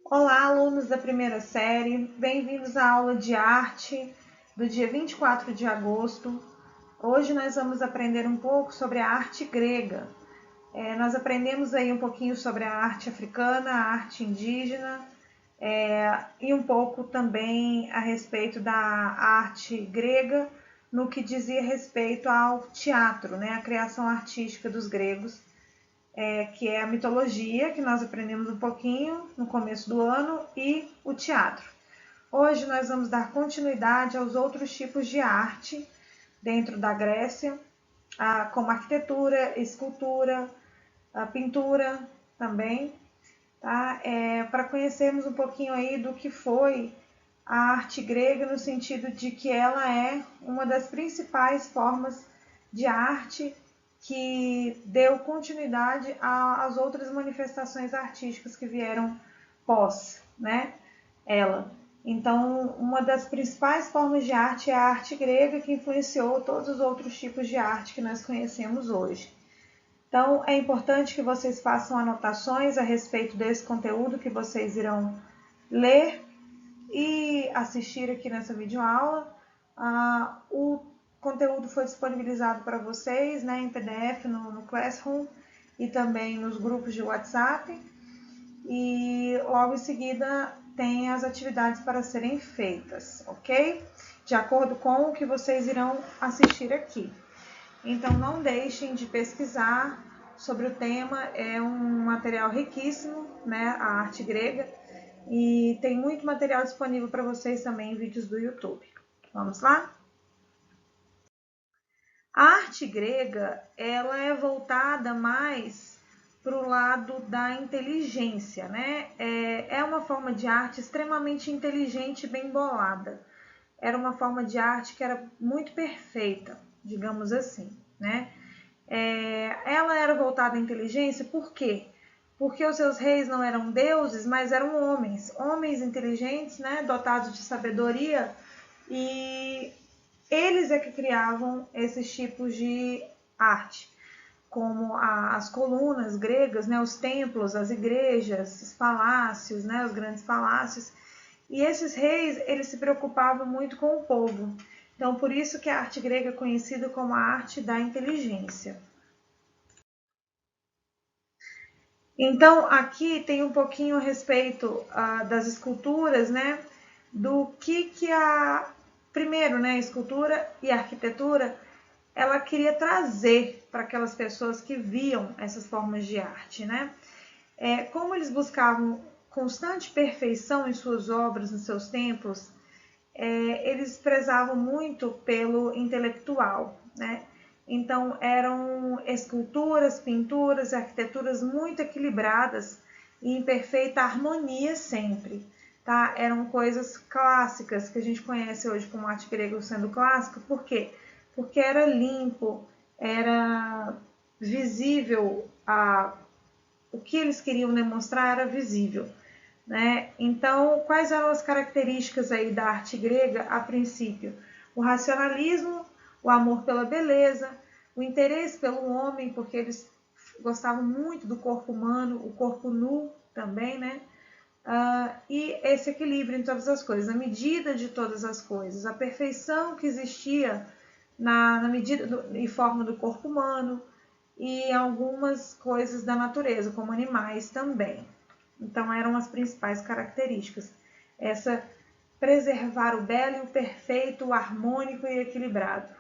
Olá, alunos da primeira série, bem-vindos à aula de arte do dia 24 de agosto. Hoje nós vamos aprender um pouco sobre a arte grega. Nós aprendemos aí um pouquinho sobre a arte africana, a arte indígena e um pouco também a respeito da arte grega no que dizia respeito ao teatro, né? A criação artística dos gregos, que é a mitologia, que nós aprendemos um pouquinho no começo do ano, e o teatro. Hoje nós vamos dar continuidade aos outros tipos de arte dentro da Grécia, como arquitetura, escultura, a pintura também, tá? Para conhecermos um pouquinho aí do que foi a arte grega, no sentido de que ela é uma das principais formas de arte que deu continuidade às outras manifestações artísticas que vieram pós, né? Ela. Então, uma das principais formas de arte é a arte grega, que influenciou todos os outros tipos de arte que nós conhecemos hoje. Então, é importante que vocês façam anotações a respeito desse conteúdo que vocês irão ler e assistir aqui nessa videoaula. O conteúdo foi disponibilizado para vocês, né, em PDF no Classroom e também nos grupos de WhatsApp. E logo em seguida tem as atividades para serem feitas, ok? De acordo com o que vocês irão assistir aqui. Então não deixem de pesquisar sobre o tema, é um material riquíssimo, né, a arte grega, e tem muito material disponível para vocês também em vídeos do YouTube. Vamos lá? A arte grega, ela é voltada mais para o lado da inteligência, né? É uma forma de arte extremamente inteligente e bem bolada. Era uma forma de arte que era muito perfeita, digamos assim, né? Ela era voltada à inteligência, por quê? Porque os seus reis não eram deuses, mas eram homens inteligentes, né, dotados de sabedoria, e eles é que criavam esses tipos de arte, como as colunas gregas, né, os templos, as igrejas, os palácios, né, os grandes palácios. E esses reis, eles se preocupavam muito com o povo. Então, por isso que a arte grega é conhecida como a arte da inteligência. Então, aqui tem um pouquinho a respeito das esculturas, né? Do que primeiro, né, a escultura e a arquitetura, ela queria trazer para aquelas pessoas que viam essas formas de arte, né? Como eles buscavam constante perfeição em suas obras, nos seus templos, eles prezavam muito pelo intelectual, né? Então eram esculturas, pinturas, arquiteturas muito equilibradas e em perfeita harmonia sempre, tá? Eram coisas clássicas que a gente conhece hoje como arte grega sendo clássica. Por quê? Porque era limpo, era visível, o que eles queriam demonstrar era visível, né? Então, quais eram as características aí da arte grega a princípio? O racionalismo, o amor pela beleza, o interesse pelo homem, porque eles gostavam muito do corpo humano, o corpo nu também, né? E esse equilíbrio em todas as coisas, a medida de todas as coisas, a perfeição que existia na medida e forma do corpo humano e algumas coisas da natureza, como animais também. Então eram as principais características. Essa preservar o belo e o perfeito, o harmônico e equilibrado.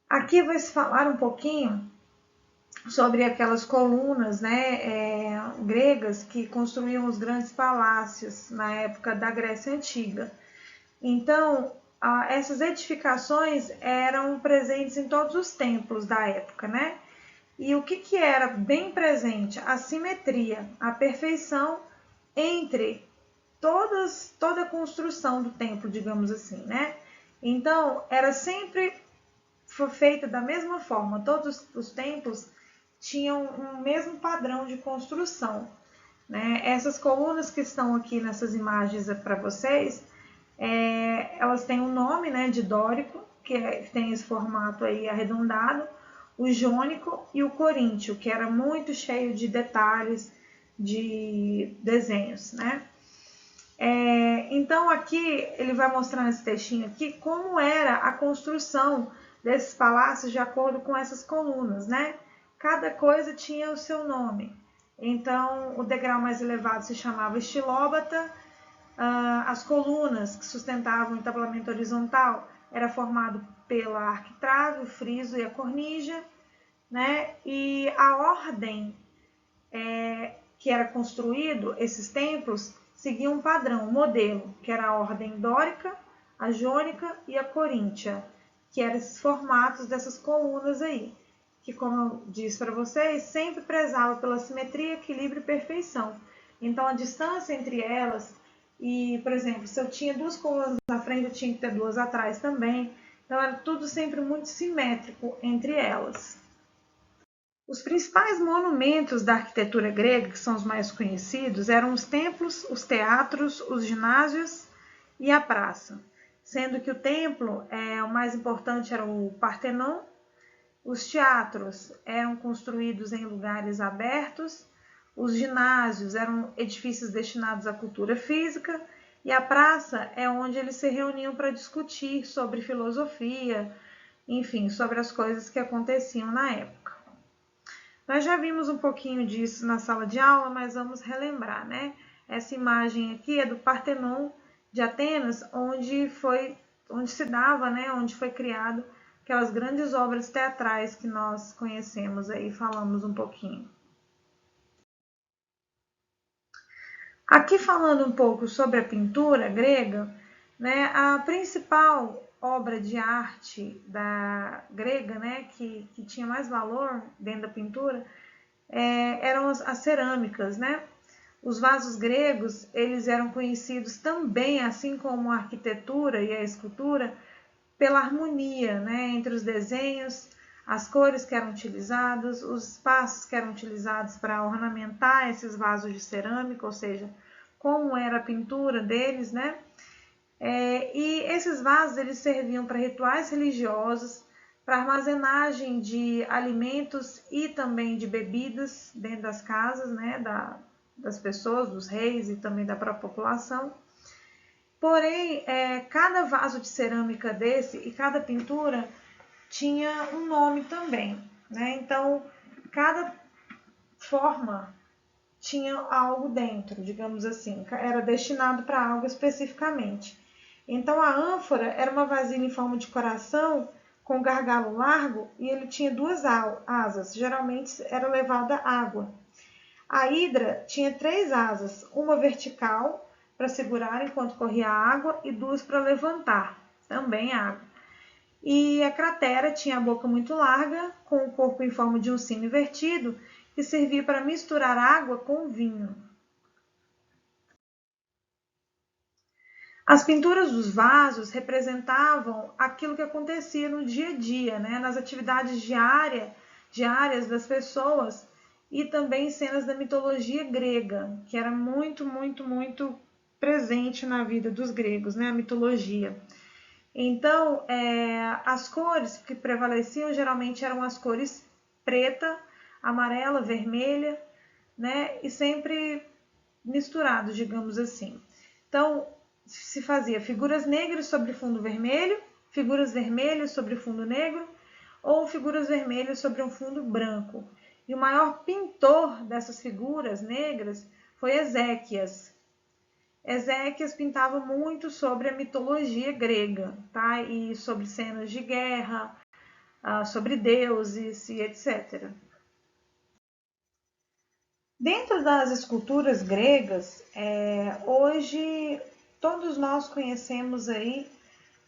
Aqui vai se falar um pouquinho sobre aquelas colunas, né, gregas que construíam os grandes palácios na época da Grécia Antiga. Então, essas edificações eram presentes em todos os templos da época, né? E o que era bem presente? A simetria, a perfeição entre toda a construção do templo, digamos assim, né? Então, era sempre feita da mesma forma. Todos os templos tinham um mesmo padrão de construção, né? Essas colunas que estão aqui nessas imagens para vocês, elas têm um nome, né, de dórico, que tem esse formato aí arredondado, o jônico e o coríntio, que era muito cheio de detalhes, de desenhos, né? Então aqui ele vai mostrar nesse textinho aqui como era a construção desses palácios de acordo com essas colunas, né? Cada coisa tinha o seu nome. Então o degrau mais elevado se chamava estilóbata, as colunas que sustentavam o entablamento horizontal era formado pela arquitrave, o friso e a cornija, né? E a ordem que era construído, esses templos, seguiam um padrão, um modelo, que era a ordem dórica, a jônica e a coríntia, que eram esses formatos dessas colunas aí, que, como eu disse para vocês, sempre prezava pela simetria, equilíbrio e perfeição. Então, a distância entre elas, e, por exemplo, se eu tinha duas colunas na frente, eu tinha que ter duas atrás também. Então, era tudo sempre muito simétrico entre elas. Os principais monumentos da arquitetura grega, que são os mais conhecidos, eram os templos, os teatros, os ginásios e a praça, sendo que o templo, o mais importante era o Partenon, os teatros eram construídos em lugares abertos, os ginásios eram edifícios destinados à cultura física e a praça é onde eles se reuniam para discutir sobre filosofia, enfim, sobre as coisas que aconteciam na época. Nós já vimos um pouquinho disso na sala de aula, mas vamos relembrar, né? Essa imagem aqui é do Partenon de Atenas, onde se dava, né? Onde foi criado aquelas grandes obras teatrais que nós conhecemos aí, falamos um pouquinho. Aqui falando um pouco sobre a pintura grega, né? A principal obra de arte da grega, né? Que tinha mais valor dentro da pintura, eram as cerâmicas, né? Os vasos gregos, eles eram conhecidos também, assim como a arquitetura e a escultura, pela harmonia, né, entre os desenhos, as cores que eram utilizadas, os espaços que eram utilizados para ornamentar esses vasos de cerâmica, ou seja, como era a pintura deles, né? E esses vasos eles serviam para rituais religiosos, para armazenagem de alimentos e também de bebidas dentro das casas, né, das pessoas, dos reis e também da própria população. Porém, cada vaso de cerâmica desse e cada pintura tinha um nome também, né? Então, cada forma tinha algo dentro, digamos assim, era destinado para algo especificamente. Então, a ânfora era uma vasilha em forma de coração com gargalo largo e ele tinha duas asas, geralmente era levada água. A hidra tinha 3 asas, uma vertical para segurar enquanto corria a água e 2 para levantar, também água. E a cratera tinha a boca muito larga, com o corpo em forma de um sino invertido, que servia para misturar água com vinho. As pinturas dos vasos representavam aquilo que acontecia no dia a dia, né? Nas atividades diárias das pessoas e também cenas da mitologia grega, que era muito, muito, muito presente na vida dos gregos, né? A mitologia. Então, as cores que prevaleciam geralmente eram as cores preta, amarela, vermelha, né? E sempre misturados, digamos assim. Então, se fazia figuras negras sobre fundo vermelho, figuras vermelhas sobre fundo negro ou figuras vermelhas sobre um fundo branco. E o maior pintor dessas figuras negras foi Eséquias. Eséquias pintava muito sobre a mitologia grega, tá? E sobre cenas de guerra, sobre deuses e etc. Dentro das esculturas gregas, hoje todos nós conhecemos aí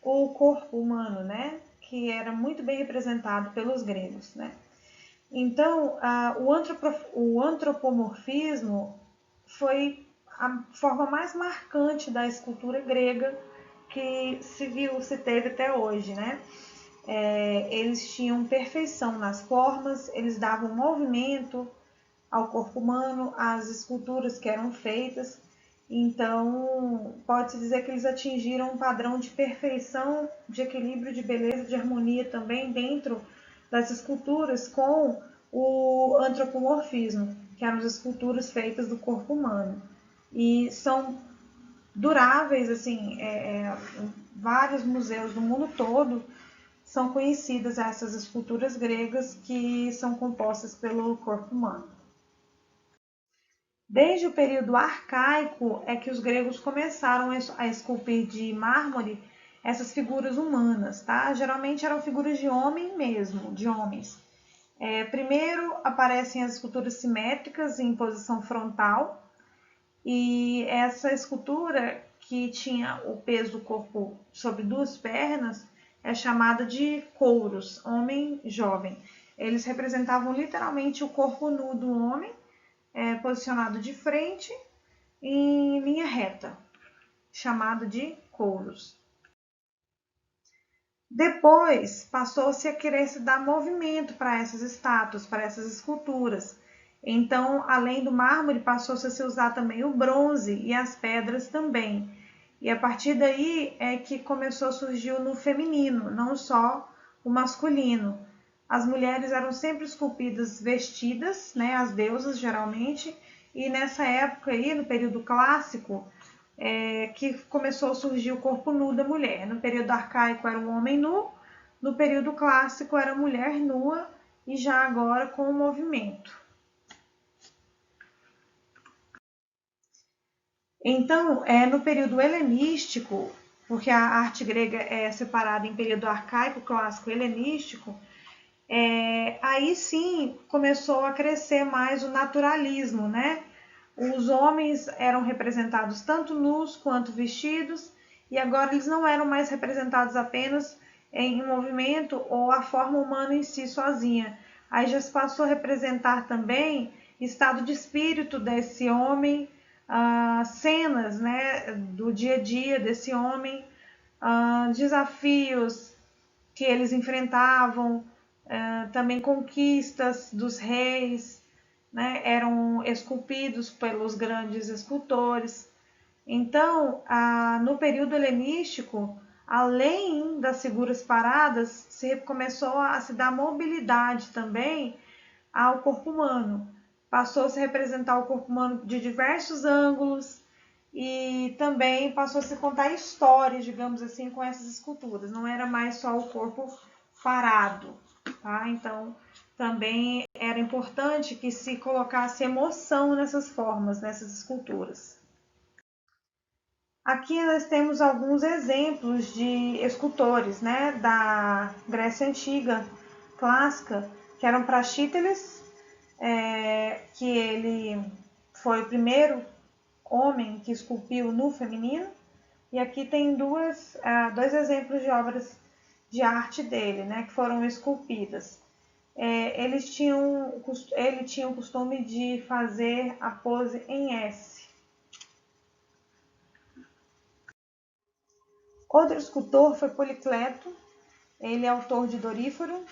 o corpo humano, né? Que era muito bem representado pelos gregos, né? Então, o antropomorfismo foi a forma mais marcante da escultura grega que se teve até hoje, né? Eles tinham perfeição nas formas, eles davam movimento ao corpo humano, às esculturas que eram feitas. Então, pode-se dizer que eles atingiram um padrão de perfeição, de equilíbrio, de beleza, de harmonia também dentro das esculturas com o antropomorfismo. que eram as esculturas feitas do corpo humano. E são duráveis, assim, vários museus do mundo todo são conhecidas essas esculturas gregas que são compostas pelo corpo humano. Desde o período arcaico é que os gregos começaram a esculpir de mármore essas figuras humanas, tá? Geralmente eram figuras de homem mesmo, de homens. Primeiro aparecem as esculturas simétricas em posição frontal, e essa escultura que tinha o peso do corpo sobre duas pernas é chamada de couros, homem jovem. Eles representavam literalmente o corpo nu do homem, posicionado de frente em linha reta, chamado de couros. Depois passou-se a querer se dar movimento para essas estátuas, para essas esculturas. Então, além do mármore, passou-se a se usar também o bronze e as pedras também. E a partir daí é que começou a surgir no feminino, não só o masculino. As mulheres eram sempre esculpidas vestidas, né, as deusas geralmente, e nessa época aí, no período clássico, que começou a surgir o corpo nu da mulher. No período arcaico era o homem nu, no período clássico era a mulher nua e já agora com o movimento. Então, no período helenístico, porque a arte grega é separada em período arcaico, clássico e helenístico, aí sim começou a crescer mais o naturalismo, né? Os homens eram representados tanto nus quanto vestidos, e agora eles não eram mais representados apenas em movimento ou a forma humana em si sozinha. Aí já se passou a representar também estado de espírito desse homem, cenas, né, do dia a dia desse homem, desafios que eles enfrentavam, também conquistas dos reis, né, eram esculpidos pelos grandes escultores. Então, no período helenístico, além das figuras paradas, começou a se dar mobilidade também ao corpo humano. Passou-se a representar o corpo humano de diversos ângulos e também passou a se contar histórias, digamos assim, com essas esculturas. Não era mais só o corpo parado, tá? Então, também era importante que se colocasse emoção nessas formas, nessas esculturas. Aqui nós temos alguns exemplos de escultores, né, da Grécia Antiga, clássica, que eram Praxíteles, que ele foi o primeiro homem que esculpiu no feminino, e aqui tem dois exemplos de obras de arte dele, né, que foram esculpidas. Ele tinha o costume de fazer a pose em S. Outro escultor foi Policleto. Ele é autor de Doríforo,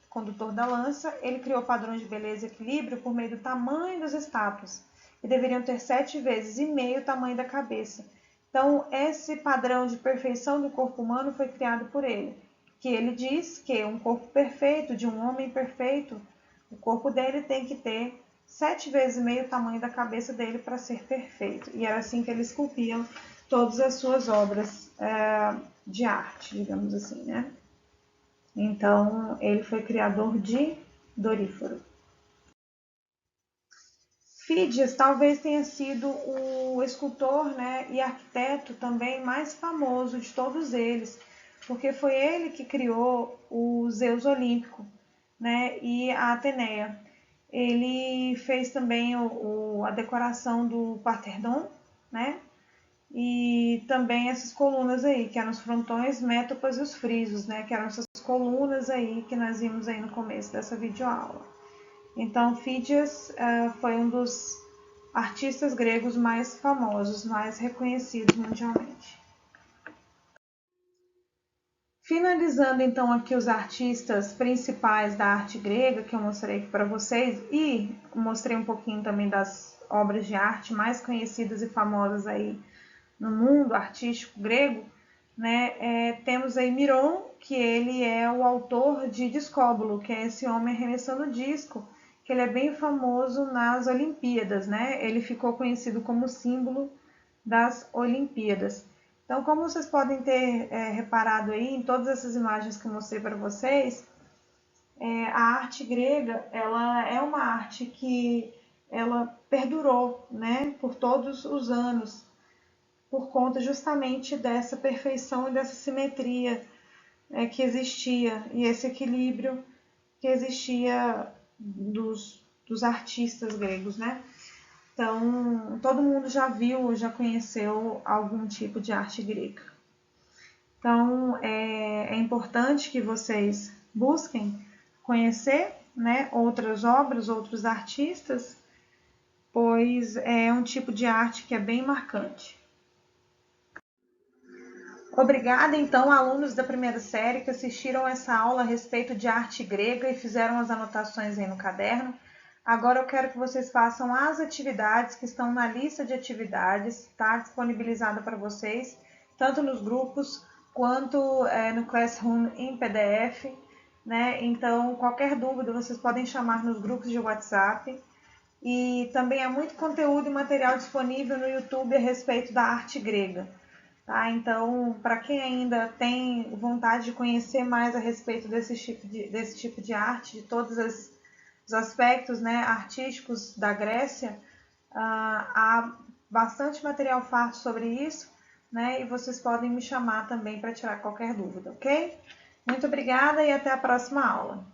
condutor da lança. Ele criou padrões de beleza e equilíbrio por meio do tamanho das estátuas, que deveriam ter 7,5 vezes o tamanho da cabeça. Então, esse padrão de perfeição do corpo humano foi criado por ele, que ele diz que um corpo perfeito, de um homem perfeito, o corpo dele tem que ter 7,5 vezes o tamanho da cabeça dele para ser perfeito. E era assim que ele esculpia todas as suas obras de arte, digamos assim, né? Então, ele foi criador de Doríforo. Fídias talvez tenha sido o escultor, né, e arquiteto também mais famoso de todos eles, porque foi ele que criou o Zeus Olímpico, né, e a Ateneia. Ele fez também a decoração do Parthenon, né, e também essas colunas aí, que eram os frontões, métopas e os frisos, né, que eram essas colunas aí que nós vimos aí no começo dessa videoaula. Então, Fídias foi um dos artistas gregos mais famosos, mais reconhecidos mundialmente. Finalizando então aqui os artistas principais da arte grega que eu mostrei aqui para vocês, e mostrei um pouquinho também das obras de arte mais conhecidas e famosas aí no mundo artístico grego, né? Temos aí Miron, que ele é o autor de Discóbulo, que é esse homem arremessando o disco, que ele é bem famoso nas Olimpíadas, né? Ele ficou conhecido como símbolo das Olimpíadas. Então, como vocês podem ter reparado aí em todas essas imagens que eu mostrei para vocês, a arte grega, ela é uma arte que ela perdurou, né, por todos os anos, por conta justamente dessa perfeição e dessa simetria que existia e esse equilíbrio que existia dos artistas gregos, né? Então, todo mundo já viu, já conheceu algum tipo de arte grega. Então, é importante que vocês busquem conhecer, né, outras obras, outros artistas, pois é um tipo de arte que é bem marcante. Obrigada, então, alunos da primeira série que assistiram essa aula a respeito de arte grega e fizeram as anotações aí no caderno. Agora eu quero que vocês façam as atividades que estão na lista de atividades, tá? Disponibilizada para vocês, tanto nos grupos quanto no Classroom em PDF, né? Então, qualquer dúvida vocês podem chamar nos grupos de WhatsApp. E também há muito conteúdo e material disponível no YouTube a respeito da arte grega. Tá? Então, para quem ainda tem vontade de conhecer mais a respeito desse tipo de arte, de todos os aspectos, né, artísticos da Grécia, há bastante material fácil sobre isso, né, e vocês podem me chamar também para tirar qualquer dúvida, ok? Muito obrigada e até a próxima aula.